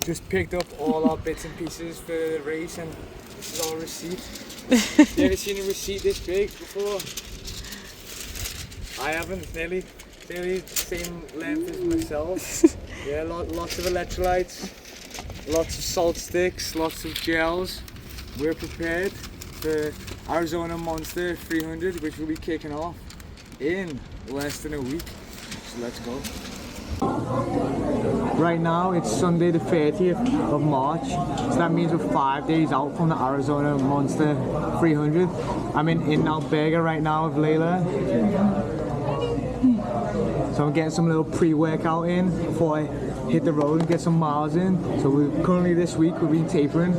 Just picked up all our bits and pieces for the race, and this is our receipt. You ever seen a receipt this big before? I haven't, nearly the same length as myself. Yeah, lots of electrolytes, lots of salt sticks, lots of gels. We're prepared for Arizona Monster 300, which will be kicking off in less than a week. So let's go. Right now it's Sunday the 30th of March, so that means we're 5 days out from the Arizona Monster 300. I'm in inaugural right now with Layla. So I'm getting some little pre-workout in before I hit the road and get some miles in. So we're currently this week we've been tapering.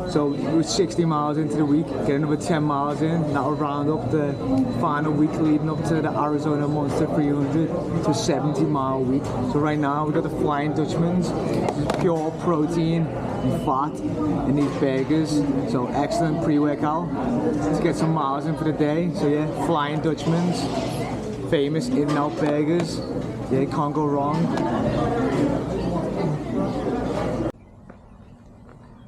So we're 60 miles into the week, get another 10 miles in. That'll round up the final week leading up to the Arizona Monster 300 to a 70-mile week. So right now we've got the Flying Dutchman's, pure protein and fat in these burgers. So excellent pre-workout to get some miles in for the day. So yeah, Flying Dutchman's. Famous In-N-Out burgers. Yeah, you can't go wrong.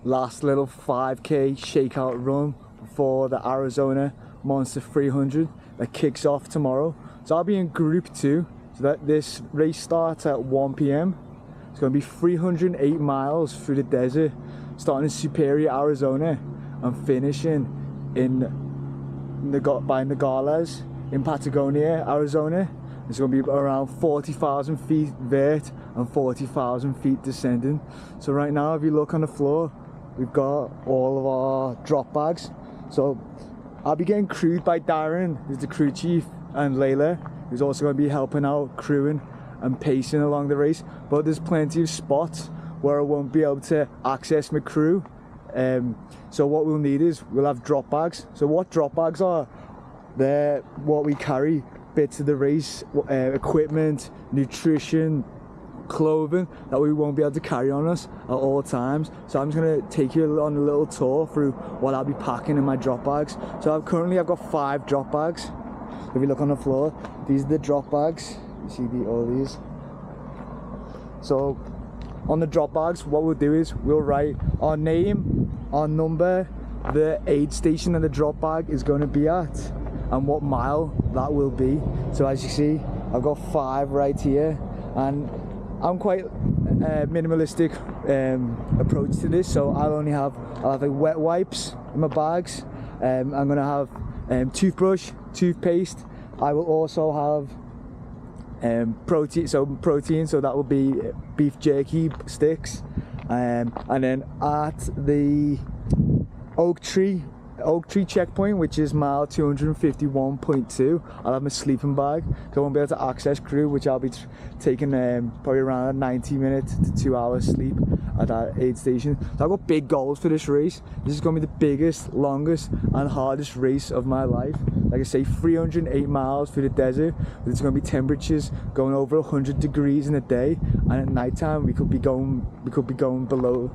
Last little 5k shakeout run before the Arizona Monster 300 that kicks off tomorrow. So I'll be in group 2. So that this race starts at 1 p.m. It's going to be 308 miles through the desert, starting in Superior, Arizona, and finishing by Nogales in Patagonia, Arizona. It's going to be around 40,000 feet vert and 40,000 feet descending. So right now, if you look on the floor, we've got all of our drop bags. So I'll be getting crewed by Darren, who's the crew chief, and Layla, who's also going to be helping out crewing and pacing along the race. But there's plenty of spots where I won't be able to access my crew. So what we'll need is we'll have drop bags. So what drop bags are? They're what we carry, bits of the race, equipment, nutrition, clothing that we won't be able to carry on us at all times. So I'm just going to take you on a little tour through what I'll be packing in my drop bags. So I've got 5 drop bags. If you look on the floor, these are the drop bags. You see all these. So on the drop bags, what we'll do is we'll write our name, our number, the aid station that the drop bag is going to be at, and what mile that will be. So as you see, I've got 5 right here, and I'm quite minimalistic approach to this. So I'll have like wet wipes in my bags. I'm gonna have toothbrush, toothpaste. I will also have protein. So that will be beef jerky sticks, and then at the Oak Tree checkpoint, which is mile 251.2, I'll have my sleeping bag, so I won't be able to access crew, which I'll be taking probably around a 90-minute to 2-hour sleep at that aid station. So I've got big goals for this race. This is going to be the biggest, longest and hardest race of my life. Like I say, 308 miles through the desert. There's going to be temperatures going over 100 degrees in the day, and at night time we could be going below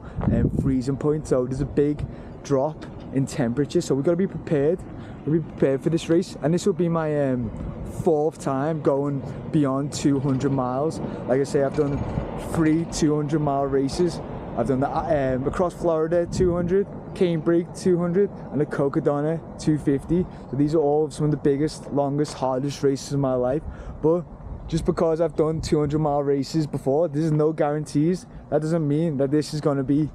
freezing point. So there's a big drop in temperature, so we've got to be prepared. We'll be prepared for this race, and this will be my 4th time going beyond 200 miles. Like I say, I've done 3 200-mile races. I've done the across Florida 200, Canebrake 200, and the Cocodona 250. So these are all some of the biggest, longest, hardest races of my life. But just because I've done 200-mile races before, there's no guarantees. That doesn't mean that this is going to be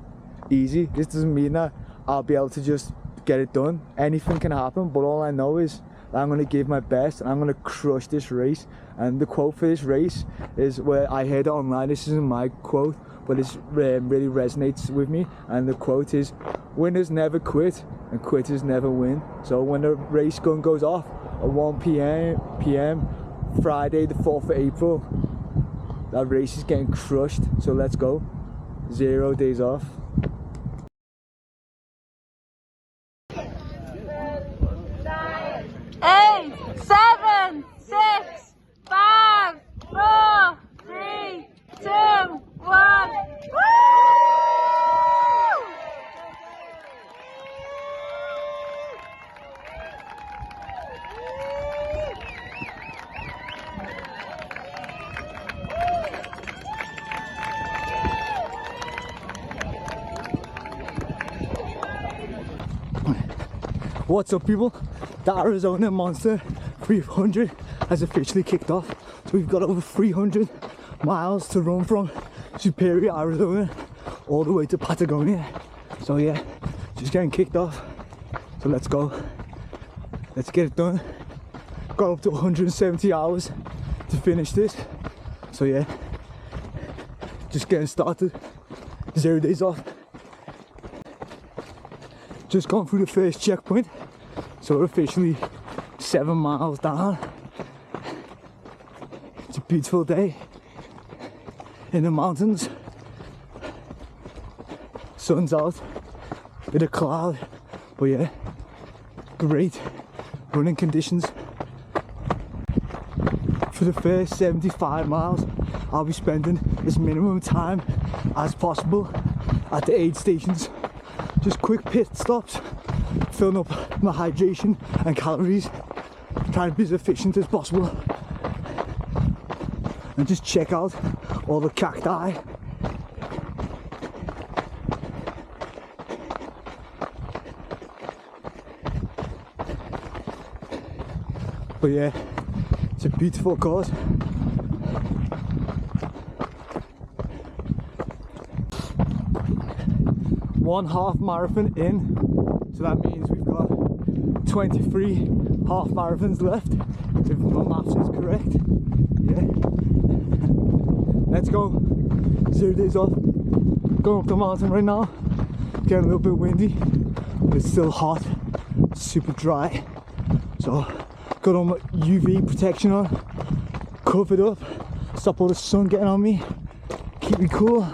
easy. This doesn't mean that I'll be able to just get it done. Anything can happen, but all I know is that I'm going to give my best and I'm going to crush this race. And the quote for this race is, where I heard it online, this isn't my quote, but it really resonates with me, and the quote is, winners never quit and quitters never win. So when the race gun goes off at 1 p.m. Friday the 4th of April, that race is getting crushed. So let's go. 0 days off. 8, 7, 6, 5, 4, 3, 2, 1. Woo! What's up, people? The Arizona Monster 300 has officially kicked off. So we've got over 300 miles to run from Superior, Arizona all the way to Patagonia. So yeah, just getting kicked off. So let's go. Let's get it done. Got up to 170 hours to finish this. So yeah, just getting started. 0 days off. Just gone through the first checkpoint. So we're officially 7 miles down. It's a beautiful day in the mountains. Sun's out, bit of cloud, but yeah, great running conditions. For the first 75 miles, I'll be spending as minimum time as possible at the aid stations. Just quick pit stops, filling up my hydration and calories, trying to be as efficient as possible, and just check out all the cacti. But yeah, it's a beautiful course. One half marathon in, so that means we've got 23 half marathons left, if my maths is correct. Yeah. Let's go. 0 days off. Going up the mountain right now. Getting a little bit windy, but it's still hot, super dry. So got all my UV protection on, covered up, stop all the sun getting on me, keep me cool.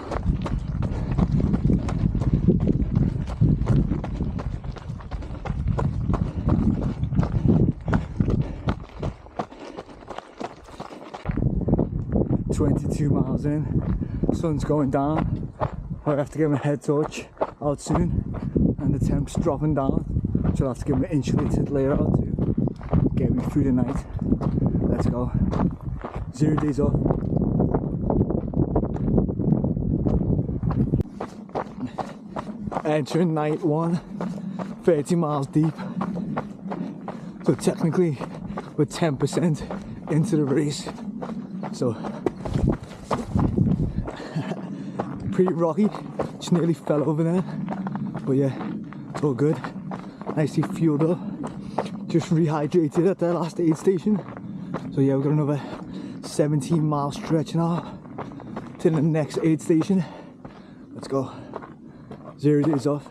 "22 miles in, sun's going down. I have to get my head torch out soon, and the temp's dropping down, so I'll have to get my insulated layer out too. Get me through the night. Let's go. 0 days off. Entering night 1, 30 miles deep. So technically we're 10% into the race. So pretty rocky. Just nearly fell over there. But yeah, it's all good. Nicely fueled up. Just rehydrated at the last aid station. So yeah, we've got another 17 mile stretch now to the next aid station. Let's go. 0 days off.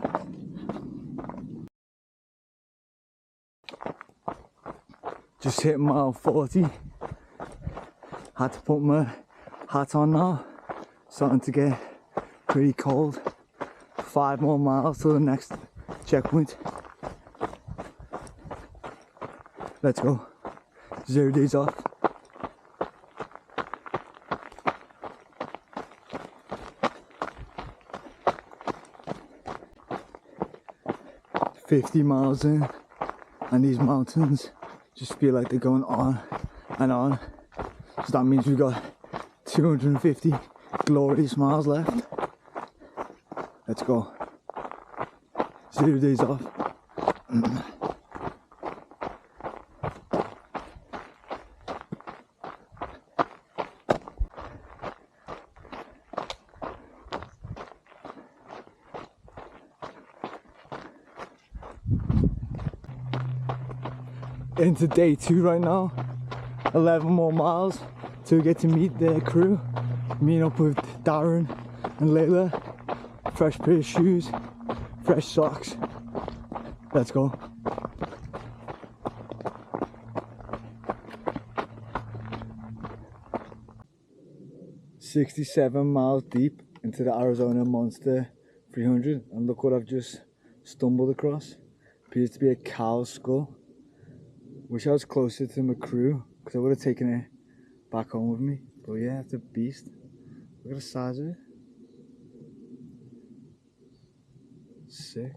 Just hit mile 40. Had to put my hat on now. Starting to get pretty cold. 5 more miles to the next checkpoint. Let's go. 0 days off. "50 miles in, and these mountains just feel like they're going on and on. So that means we've got 250 glorious miles left. Let's go. 0 days off. Into day 2 right now. 11 more miles to get to meet the crew. Meeting up with Darren and Layla. Fresh pair of shoes, fresh socks. Let's go. "67 miles deep into the Arizona Monster 300, and look what I've just stumbled across. Appears to be a cow's skull. Wish I was closer to my crew, because I would have taken it back home with me. But yeah, it's a beast. Look at the size of it. Sick.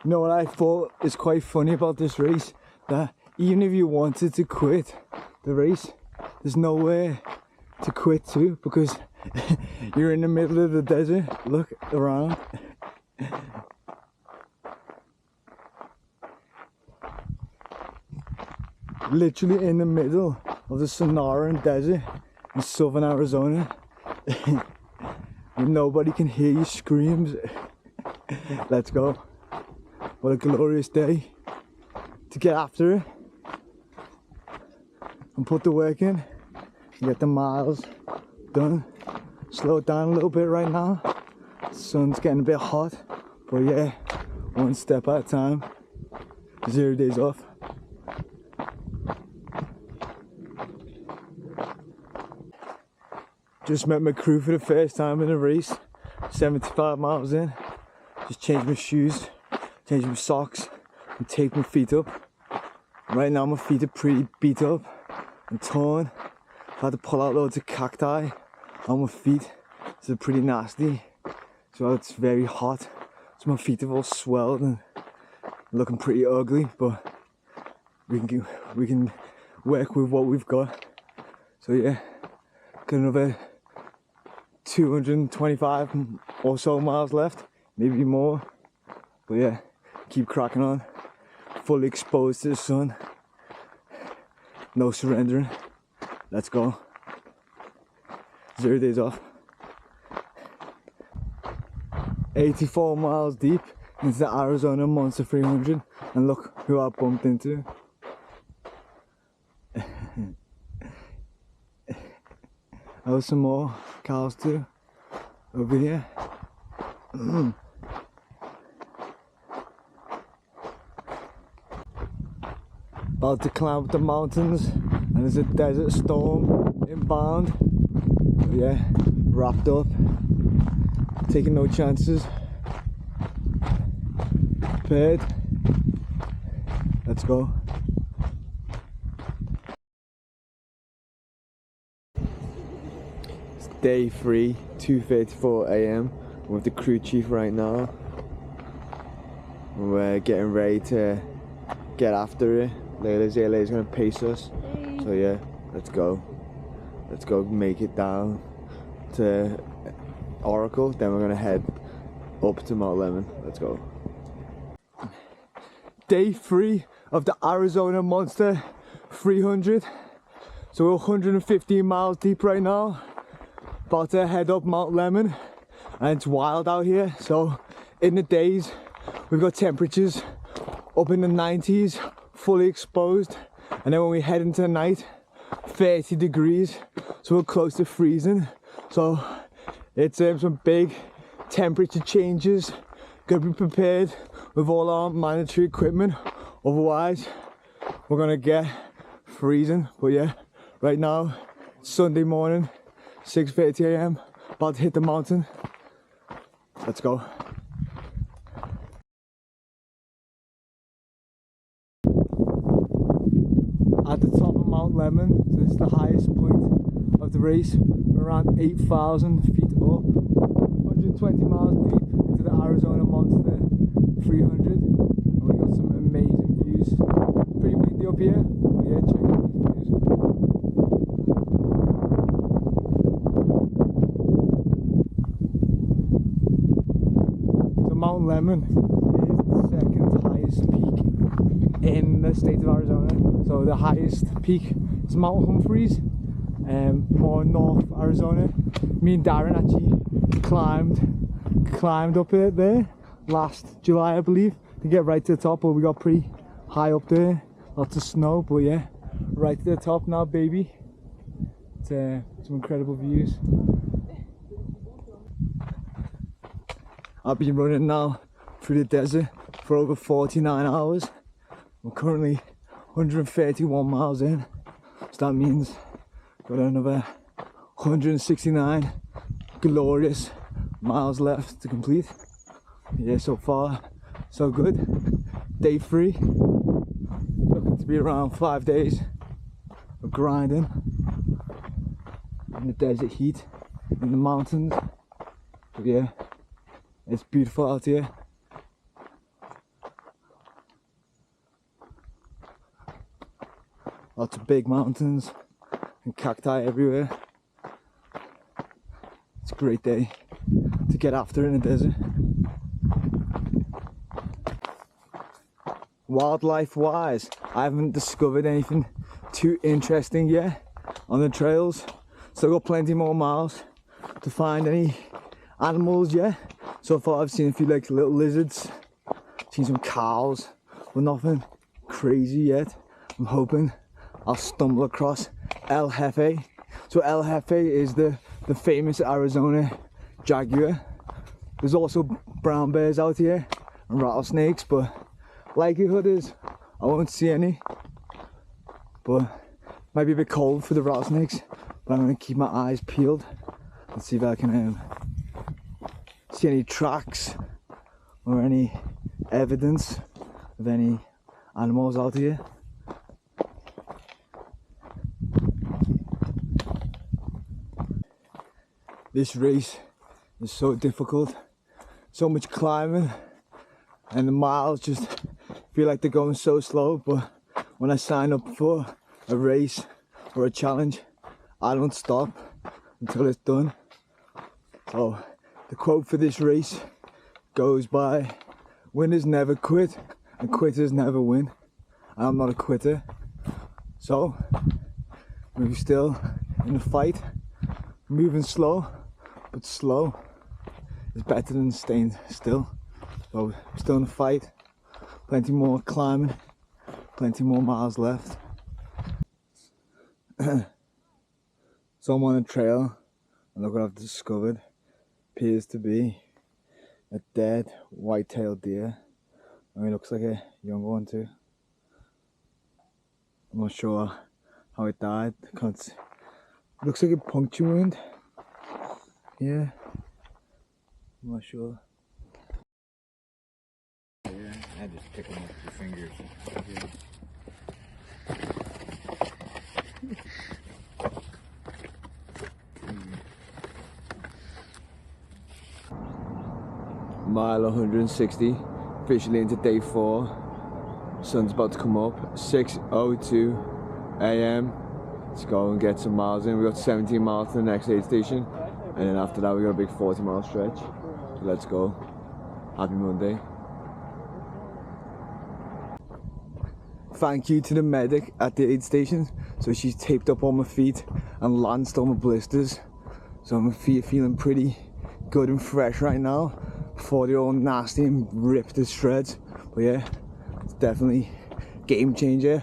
You know what I thought is quite funny about this race? That even if you wanted to quit the race, there's nowhere to quit to, because you're in the middle of the desert. Look around. literally in the middle of the Sonoran Desert in southern Arizona. And nobody can hear your screams. Let's go. What a glorious day to get after it and put the work in and get the miles done. Slow down a little bit right now. The sun's getting a bit hot, but yeah, one step at a time. 0 days off. Just met my crew for the first time in a race. 75 miles in. Just changed my shoes, changed my socks, and taped my feet up. Right now my feet are pretty beat up and torn. I've had to pull out loads of cacti on my feet, so they're pretty nasty. So it's very hot, so my feet have all swelled and looking pretty ugly, but we can work with what we've got. So yeah, got another 225 or so miles left, maybe more, but yeah, keep cracking on. Fully exposed to the sun, no surrendering. Let's go. 0 days off. 84 miles deep into the Arizona Monster 300, and look who I bumped into. Oh, some more cows too over here. About to climb up the mountains, and there's a desert storm inbound. But yeah, wrapped up, taking no chances. Prepared. Let's go. It's day 3, 2:34 AM. I'm with the crew chief right now. We're getting ready to get after it. Layla's gonna pace us. So yeah, let's go. Let's go make it down to Oracle. Then we're gonna head up to Mount Lemon. Let's go. Day 3 of the Arizona Monster 300. So we're 115 miles deep right now. About to head up Mount Lemon, and it's wild out here. So in the days, we've got temperatures up in the 90s, fully exposed, and then when we head into the night, 30 degrees, so we're close to freezing. So it's some big temperature changes. Gotta be prepared with all our mandatory equipment, otherwise we're gonna get freezing. But yeah, right now it's Sunday morning, 6:30 AM, about to hit the mountain. Let's go. At the top of Mount Lemon, so this is the highest point of the race. We're around 8,000 feet up, 120 miles deep into the Arizona Monster 300, and we got some amazing views. Pretty windy up here, but yeah, check out these views. So Mount Lemon is the second highest peak in the state of Arizona. So the highest peak is Mount Humphreys, more north Arizona. Me and Darren actually climbed up it there last July, I believe, to get right to the top, but we got pretty high up there, lots of snow, but yeah, right to the top now, baby. It's some incredible views. I've been running now through the desert for over 49 hours. We're currently 131 miles in, so that means got another 169 glorious miles left to complete. Yeah, so far so good. Day 3, looking to be around 5 days of grinding in the desert heat, in the mountains. But yeah, it's beautiful out here. Lots of big mountains and cacti everywhere. It's a great day to get after in the desert. Wildlife wise, I haven't discovered anything too interesting yet on the trails. Still got plenty more miles to find any animals yet. So far I've seen a few like little lizards, seen some cows, but nothing crazy yet. I'm hoping I'll stumble across El Jefe. So El Jefe is the famous Arizona jaguar. There's also brown bears out here and rattlesnakes, but likelihood is I won't see any. But might be a bit cold for the rattlesnakes, but I'm gonna keep my eyes peeled and see if I can see any tracks or any evidence of any animals out here. This race is so difficult, so much climbing, and the miles just feel like they're going so slow. But when I sign up for a race or a challenge, I don't stop until it's done. So the quote for this race goes by, winners never quit and quitters never win. And I'm not a quitter, so we're still in the fight, moving slow, but slow is better than staying still. So we're still in the fight, plenty more climbing, plenty more miles left. So I'm on a trail, and look what I've discovered. Appears to be a dead white-tailed deer. I mean, it looks like a young one too. I'm not sure how it died. It looks like a puncture wound. Yeah, I'm not sure. Yeah, I just pick them up with your fingers. Yeah. Mile 160, officially into day 4. Sun's about to come up, 6:02 AM. Let's go and get some miles in. We got 17 miles to the next aid station, and then after that we got a big 40-mile stretch. So let's go. Happy Monday. Thank you to the medic at the aid station. So she's taped up all my feet and lanced all my blisters. So my feet are feeling pretty good and fresh right now, before they're all nasty and ripped to shreds. But yeah, it's definitely game changer.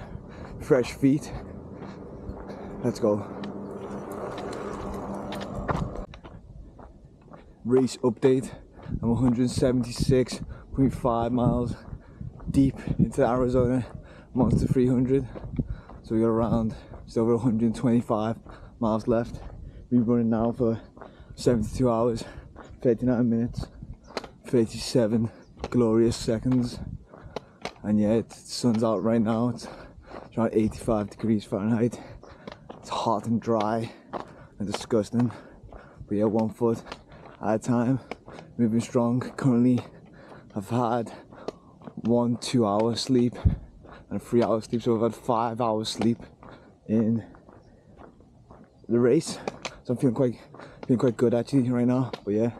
Fresh feet. Let's go. Race update. I'm 176.5 miles deep into Arizona Monster 300. So we got around just over 125 miles left. We've been running now for 72 hours, 39 minutes, 37 glorious seconds. And yeah, the sun's out right now. It's around 85 degrees Fahrenheit. It's hot and dry and disgusting. But yeah, 1 foot at a time, moving strong. Currently, I've had 1 2-hour sleep and a 3-hour sleep, so I've had 5 hours sleep in the race. So I'm feeling quite good actually right now. But yeah,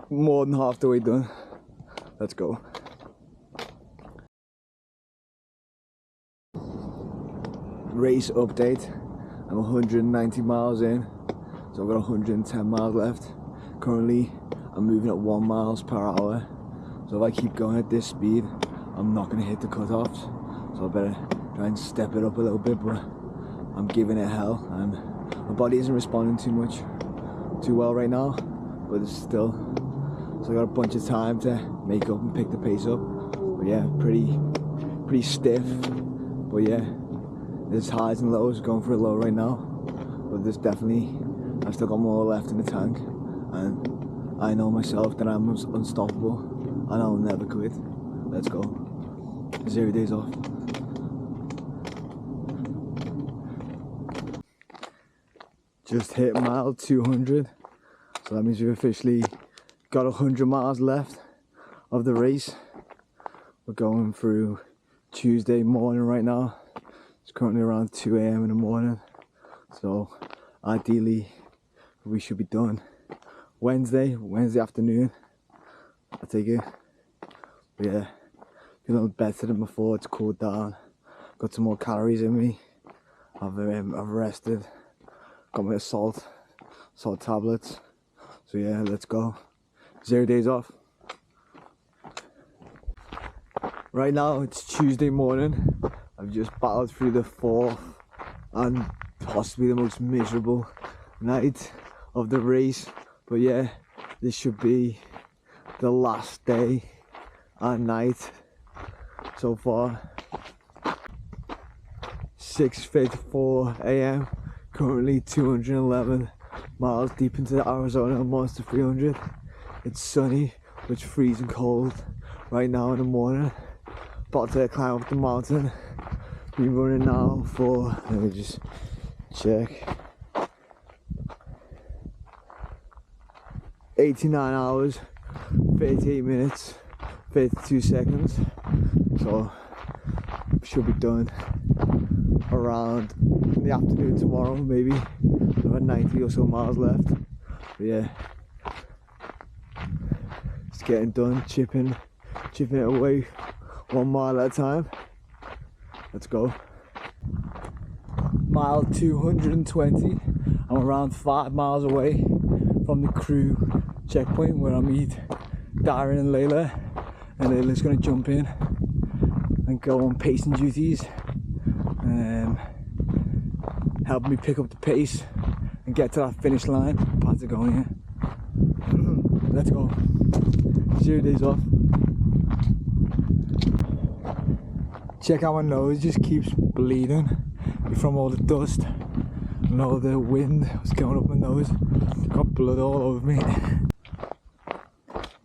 more than half the way done. Let's go. Race update. I'm 190 miles in, so I've got 110 miles left. Currently, I'm moving at 1 miles per hour. So if I keep going at this speed, I'm not going to hit the cutoffs. So I better try and step it up a little bit, but I'm giving it hell, and my body isn't responding too well right now, but it's still, so I got a bunch of time to make up and pick the pace up. But yeah, pretty stiff. But yeah, there's highs and lows, going for a low right now, but there's definitely, I've still got more left in the tank, and I know myself that I'm unstoppable and I'll never quit. Let's go. 0 days off. Just hit mile 200, so that means we've officially got 100 miles left of the race. We're going through Tuesday morning right now. It's currently around 2 AM in the morning, so ideally we should be done Wednesday afternoon, I take it. But yeah, feeling better than before. It's cooled down, got some more calories in me. I've rested, got my salt tablets. So yeah, let's go. 0 days off. Right now it's Tuesday morning. I've just battled through the 4th and possibly the most miserable night of the race. But yeah, this should be the last day and night so far. 6:54 a.m. Currently 211 miles deep into the Arizona Monster 300. It's sunny, but it's freezing cold right now in the morning. About to climb up the mountain. Been running now for, let me just check, 89 hours, 38 minutes, 32 seconds. So should be done around the afternoon tomorrow, maybe. About 90 or so miles left. But yeah, it's getting done, chipping it away 1 mile at a time. Let's go. Mile 220. I'm around 5 miles away from the crew checkpoint where I meet Darren and Layla. And Layla's gonna jump in and go on pacing duties, help me pick up the pace and get to that finish line, Patagonia. Let's go. 0 days off. Check out my nose, just keeps bleeding from all the dust and all the wind was going up my nose. Got blood all over me.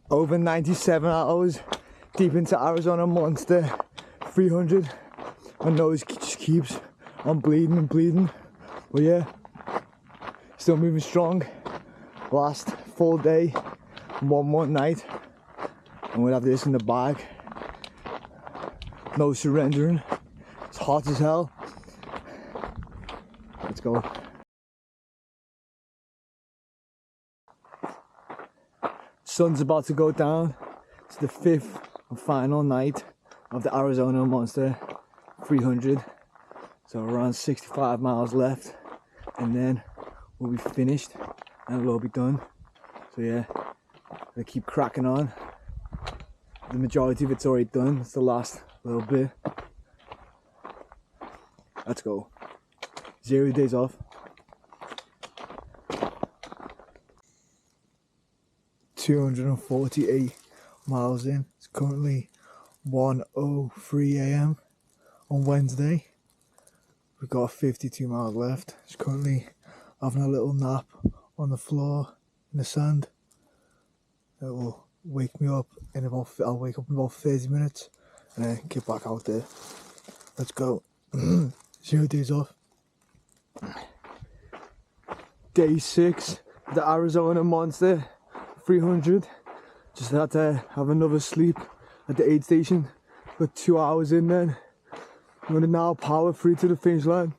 Over 97 hours deep into Arizona Monster 300. My nose just keeps on bleeding and bleeding. But yeah, still moving strong. Last full day, 1 more night, and we'll have this in the bag. No surrendering. It's hot as hell. Let's go. Sun's about to go down. It's the 5th and final night of the Arizona Monster 300. So around 65 miles left, and then we'll be finished and it'll all be done. So yeah, they keep cracking on. The majority of it's already done. It's the last little bit. Let's go. 0 days off. 248 miles in. It's currently 1:03 a.m. on Wednesday. We've got 52 miles left. It's currently having a little nap on the floor in the sand. It will wake me up in about, I'll wake up in about 30 minutes and then get back out there. Let's go. 0 days off. Day 6, the Arizona Monster 300. Just had to have another sleep at the aid station. Got 2 hours in then. I'm gonna now power through to the finish line.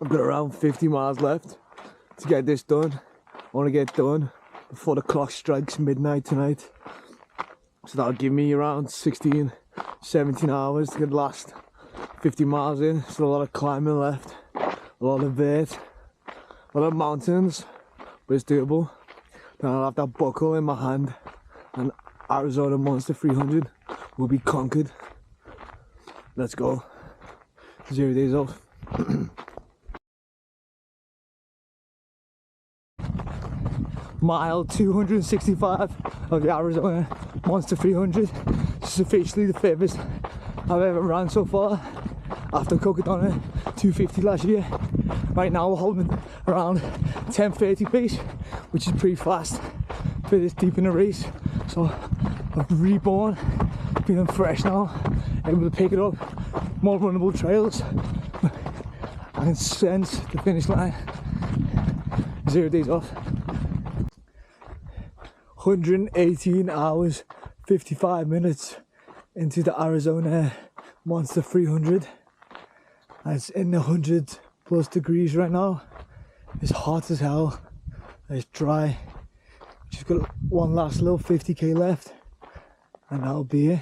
I've got around 50 miles left to get this done. I want to get done before the clock strikes midnight tonight. So that'll give me around 16, 17 hours to get the last 50 miles in. Still a lot of climbing left, a lot of vert, a lot of mountains, but it's doable. Then I'll have that buckle in my hand and Arizona Monster 300 will be conquered. Let's go. 0 days off. Mile 265 of the Arizona Monster 300. This is officially the furthest I've ever ran so far. After cooking on it 250 last year. Right now we're holding around 10:30 pace, which is pretty fast for this deep in the race. So I've reborn, feeling fresh now, able to pick it up, more runnable trails. I can sense the finish line. 0 days off. 118 hours, 55 minutes into the Arizona Monster 300. It's in the 100 plus degrees right now. It's hot as hell. It's dry. Just got one last little 50k left, and that'll be it.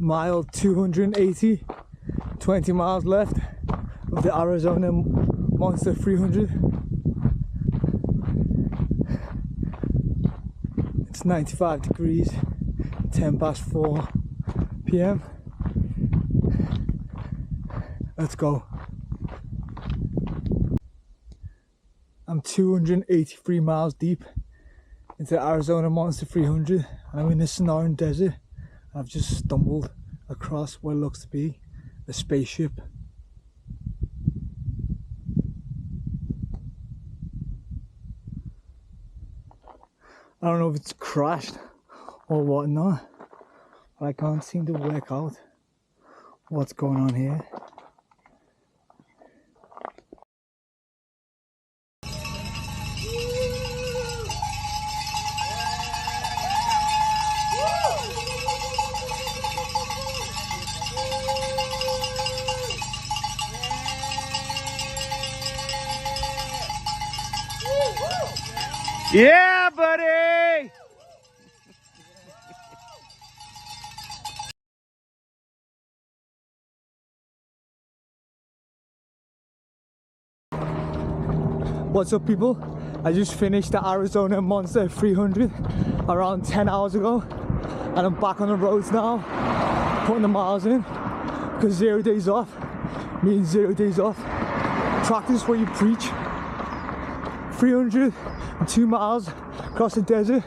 mile 280, 20 miles left of the Arizona Monster 300. It's 95 degrees, 10 past 4 p.m. Let's go. I'm 283 miles deep into the Arizona Monster 300. I'm in the Sonoran Desert. I've just stumbled across what looks to be a spaceship. I don't know if it's crashed or whatnot, but I can't seem to work out what's going on here. Yeah, buddy! What's up, people? I just finished the Arizona Monster 300 around 10 hours ago, and I'm back on the roads now, putting the miles in, because 0 days off means 0 days off. Practice what you preach. 302 miles across the desert,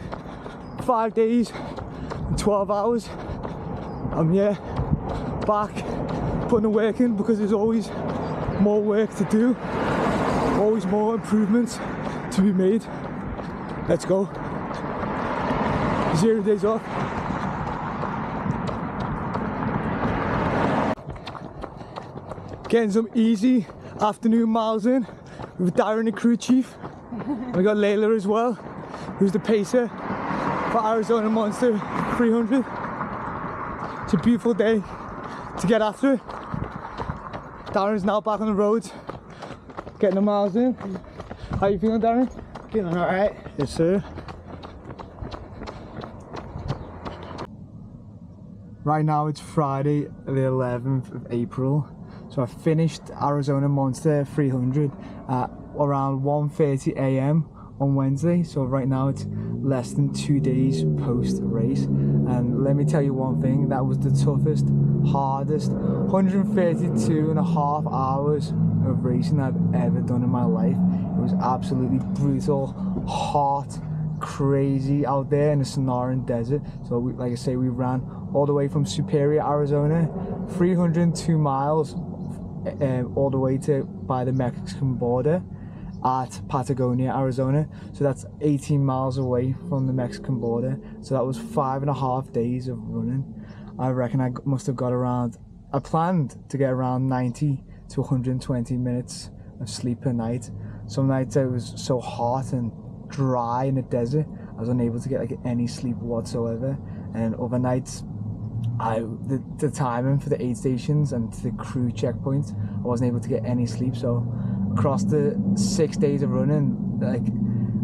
5 days and 12 hours. I'm here, back, putting the work in, because there's always more work to do, always more improvements to be made. Let's go. 0 days off. Getting some easy afternoon miles in with Darren, the crew chief. We got Layla as well, who's the pacer for Arizona Monster 300. It's a beautiful day to get after it. Darren's now back on the roads, getting the miles in. How you feeling, Darren? Feeling alright. Yes, sir. Right now it's Friday the 11th of April. So I finished Arizona Monster 300 at around 1:30 a.m. on Wednesday. So right now it's less than 2 days post race. And let me tell you one thing, that was the toughest, hardest 132 and a half hours of racing I've ever done in my life. It was absolutely brutal, hot, crazy out there in the Sonoran Desert. So like I say, we ran all the way from Superior, Arizona, 302 miles all the way to by the Mexican border at Patagonia, Arizona. So that's 18 miles away from the Mexican border. So that was 5.5 days of running. I reckon I must have got around, I planned to get around 90 to 120 minutes of sleep per night. Some nights it was so hot and dry in the desert, I was unable to get like any sleep whatsoever. And other nights, the timing for the aid stations and the crew checkpoints, I wasn't able to get any sleep. So across the 6 days of running, like,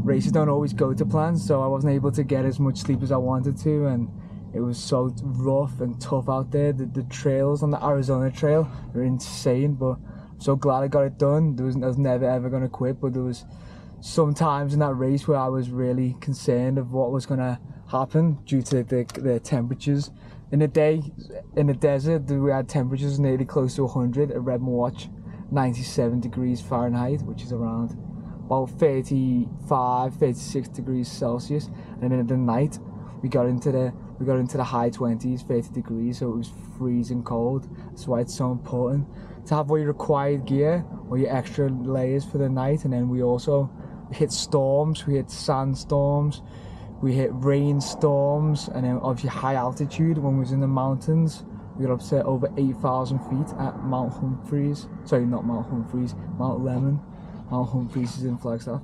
races don't always go to plan, so I wasn't able to get as much sleep as I wanted to, and it was so rough and tough out there. The trails on the Arizona Trail are insane, but I'm so glad I got it done. I was never ever going to quit, but there was some times in that race where I was really concerned of what was going to happen due to the temperatures. In the day, in the desert, we had temperatures nearly close to 100. I read my watch, 97 degrees Fahrenheit, which is around about 35, 36 degrees Celsius. And then in the night, we got into the high 20s, 30 degrees, so it was freezing cold. That's why it's so important to have all your required gear, all your extra layers for the night. And then we hit storms, we hit sandstorms, we hit rainstorms, and then obviously high altitude. When we was in the mountains, we got up to over 8,000 feet at Mount Humphreys. Sorry, not Mount Humphreys, Mount Lemmon. Mount Humphreys is in Flagstaff.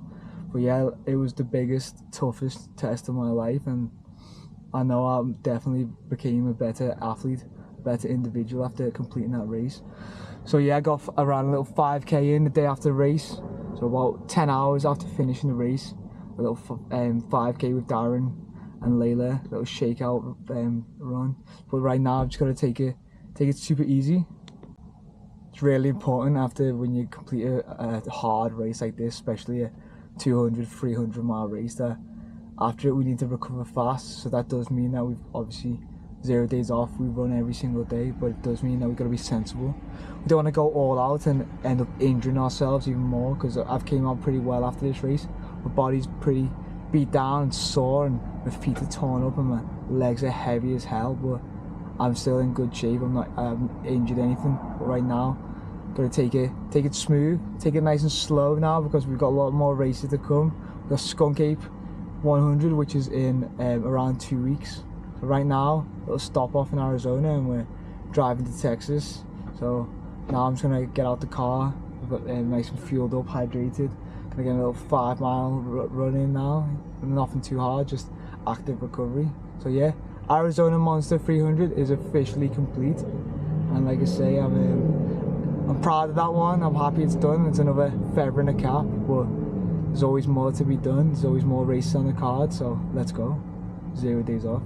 But yeah, it was the biggest, toughest test of my life, and I know I definitely became a better athlete, better individual after completing that race. So yeah, I got around a little 5k in the day after the race. So about 10 hours after finishing the race, a little 5k with Darren and Layla, little shakeout run. But right now I'm just gonna take it super easy. It's really important after when you complete a hard race like this, especially a 200, 300 mile race, that after it we need to recover fast. So that does mean that we've obviously 0 days off, we run every single day, but it does mean that we've got to be sensible. We don't want to go all out and end up injuring ourselves even more, because I've came on pretty well after this race. My body's pretty beat down and sore, and my feet are torn up and my legs are heavy as hell, but I'm still in good shape. I haven't injured anything, but right now gotta take it smooth, take it nice and slow now, because we've got a lot more races to come. We've got Skunk Ape 100, which is in around 2 weeks. So right now, it'll stop off in Arizona and we're driving to Texas. So now I'm just gonna get out the car, we've got nice and fueled up, hydrated. Gonna get a little 5 mile run in now, nothing too hard, just active recovery. So yeah, Arizona Monster 300 is officially complete. And like I say, I'm proud of that one. I'm happy it's done. It's another feather in the cap, but there's always more to be done. There's always more races on the card, so let's go. 0 days off.